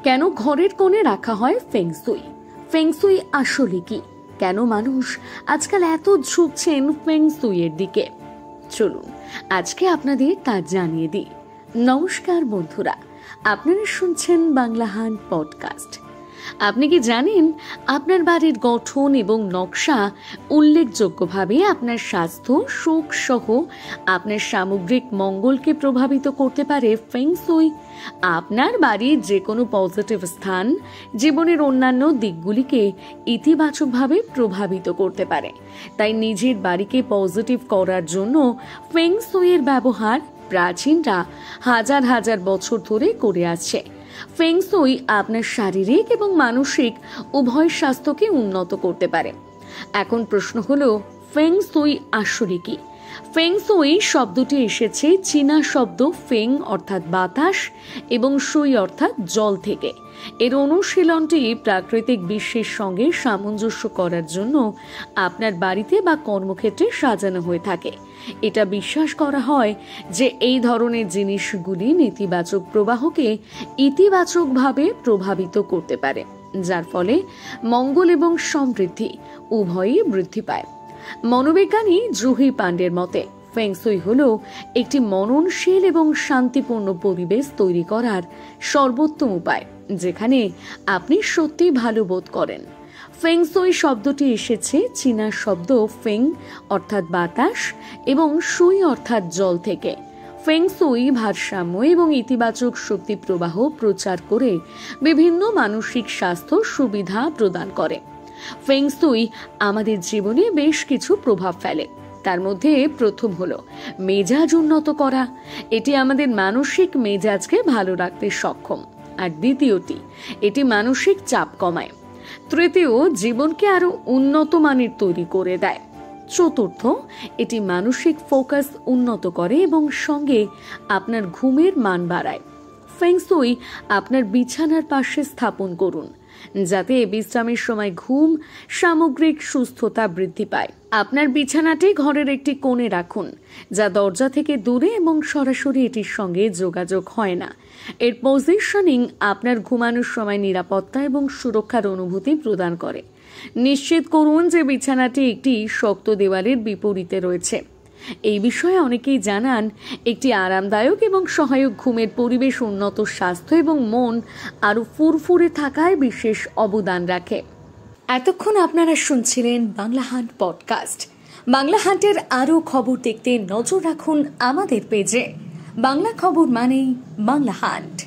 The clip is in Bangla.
কেন ঘরের কোণে রাখা হয় ফেংসুই? ফেংসুই আসলে কি? কেন মানুষ আজকাল এত ঝুঁকছেন ফেংসুইয়ের দিকে? চলুন আজকে আপনাদের তা জানিয়ে দিই। নমস্কার বন্ধুরা, আপনারা শুনছেন বাংলাহান পডকাস্ট। আপনি কি জানেন আপনার বাড়ির গঠন এবং নকশা উল্লেখযোগ্যভাবে আপনার স্বাস্থ্য, সুখ সহ আপনার সামগ্রিক মঙ্গলকে প্রভাবিত করতে পারে ফেংসুই? আপনার বাড়ির যে কোনো পজিটিভ স্থান জীবনের অন্যান্য দিকগুলিকে ইতিবাচকভাবে প্রভাবিত করতে পারে। তাই নিজের বাড়িকে পজিটিভ করার জন্য ফেংসুইয়ের ব্যবহার প্রাচীনরা হাজার হাজার বছর ধরে করে আসছে। ফেংসুই আপনার শারীরিক এবং মানসিক উভয় স্বাস্থ্যকে উন্নত করতে পারে। এখন প্রশ্ন হলো, ফেংসুই আসলে কি? ফেংসুই শব্দটি এসেছে চীনা শব্দ ফেং অর্থাৎ বাতাস এবং সুই অর্থাৎ জল থেকে। এর অনুশীলনটি প্রাকৃতিক বিশ্বের সঙ্গে সামঞ্জস্য করার জন্য আপনার বাড়িতে বা কর্মক্ষেত্রে সাজানো হয়ে থাকে। এটা বিশ্বাস করা হয় যে এই ধরনের জিনিসগুলি নেতিবাচক প্রবাহকে ইতিবাচকভাবে প্রভাবিত করতে পারে, যার ফলে মঙ্গল এবং সমৃদ্ধি উভয়ই বৃদ্ধি পায়। মনোবিজ্ঞানী জুহি পান্ডের মতে ফেংসুই হলো একটি মননশীল এবং শান্তিপূর্ণ পরিবেশ তৈরি করার সর্বোত্তম উপায়, যেখানে আপনি সত্যি ভালো বোধ করেন। ফেংসুই শব্দটি এসেছে চীনা শব্দ ফেং অর্থাৎ বাতাস এবং সুই অর্থাৎ জল থেকে। ফেংসুই ভারসাম্য এবং ইতিবাচক শক্তি প্রবাহ প্রচার করে বিভিন্ন মানসিক স্বাস্থ্য সুবিধা প্রদান করে। ফেংসুই আমাদের জীবনে বেশ কিছু প্রভাব ফেলে। তার মধ্যে প্রথম হলো মেজাজ উন্নত করা। এটি আমাদের মানসিক মেজাজকে ভালো রাখতে সক্ষম। আর দ্বিতীয়টি, এটি মানসিক চাপ কমায়। তৃতীয়, জীবনকে আরো উন্নত মানের তৈরি করে দেয়। চতুর্থ, এটি মানসিক ফোকাস উন্নত করে এবং সঙ্গে আপনার ঘুমের মান বাড়ায়। ফেংসুই আপনার বিছানার পাশে স্থাপন করুন, যাতে বিশ্রামের সময় ঘুম সামগ্রিক সুস্থতা বৃদ্ধি পায়। আপনার বিছানাটি ঘরের একটি কোণে রাখুন, যা দরজা থেকে দূরে এবং সরাসরি এটির সঙ্গে যোগাযোগ হয় না। এর পজিশনিং আপনার ঘুমানোর সময় নিরাপত্তা এবং সুরক্ষার অনুভূতি প্রদান করে। নিশ্চিত করুন যে বিছানাটি একটি শক্ত দেওয়ালের বিপরীতে রয়েছে। এই বিষয়ে অনেকেই জানান একটি আরামদায়ক এবং সহায়ক ঘুমের পরিবেশ উন্নত স্বাস্থ্য এবং মন আরো ফুরফুরে থাকায় বিশেষ অবদান রাখে। এতক্ষণ আপনারা শুনছিলেন বাংলাহান পডকাস্ট। বাংলাহান্টের আরো খবর দেখতে নজর রাখুন আমাদের পেজে। বাংলা খবর মানেই বাংলাহান্ট।